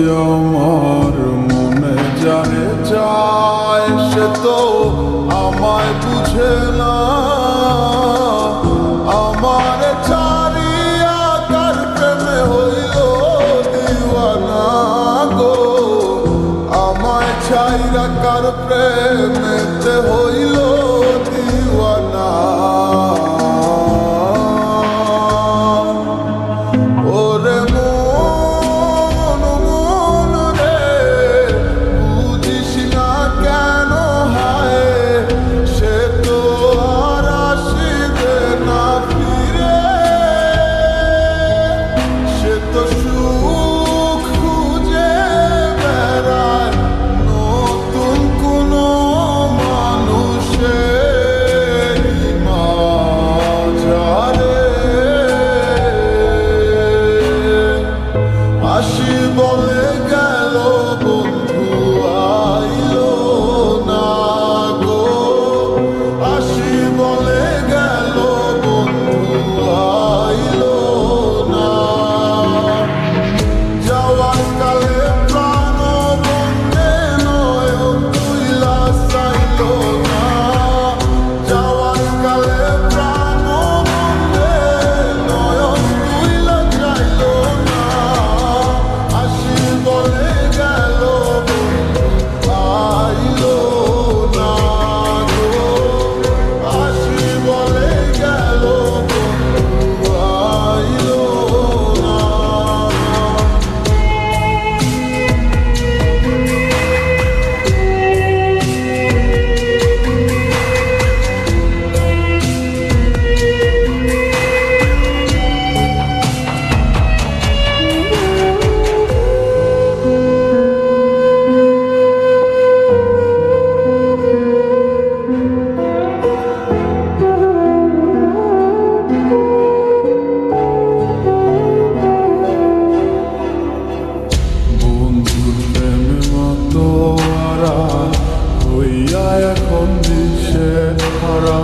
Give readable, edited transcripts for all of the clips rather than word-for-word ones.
আমার মনে জানে চায় সে তো আমায় বুঝে না। আমার ছাড়িয়া কার প্রেমে হইল দিওয়ানা গো, আমায় ছাইরা কার প্রেমেতে হইল দিওয়ানা। ওরে মন মন রে, বুঝিস না কেন হায়, সে তো আর আসিবে না ফিরে। সে তো সুখ খুঁজে বেড়ায় নতুন কোনো মানুষের মাঝারে। আসি বলে গেল বন্ধু আইলো না গো, আসি বলে গেল বন্ধু আইলো না। যাওয়ার কালে প্রাণ বন্ধে নয়ন তুইলা চাইলো না। যাওয়ার কালে প্রাণ বন্ধে নয়ন তুইলা চাইলো না। আসি বলে গেল বন্ধু আইলো না গো, আসি বলে গেল বন্ধু আইলো না। বন্ধুর প্রেমে মতো আরা হইয়া এখন দিশে হারা,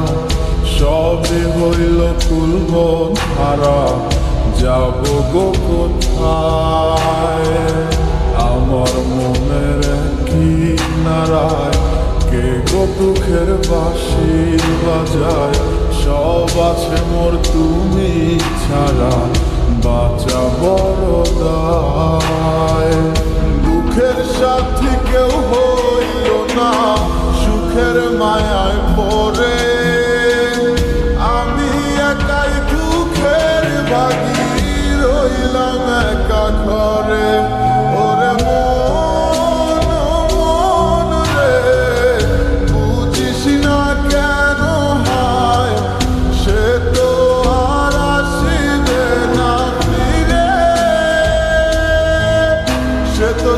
সবে হইল ফুলবন হারা, যাব গো কোথায়। আমার মনের কি নারায় কে গো দুঃখের বাঁশি বাজায়, সব আছে মোর তুমি ছাড়া, বাঁচা বড় দায়। দুঃখের সাথী কেউ হইল না, সুখের মায়ায় পড়ে, আমি একাই দুঃখের ভাগী রইলাম একা ঘরে। ওরে মন মন রে, বুঝিস না কেন হায়, সে তো আর আসিবে না ফিরে। সে তো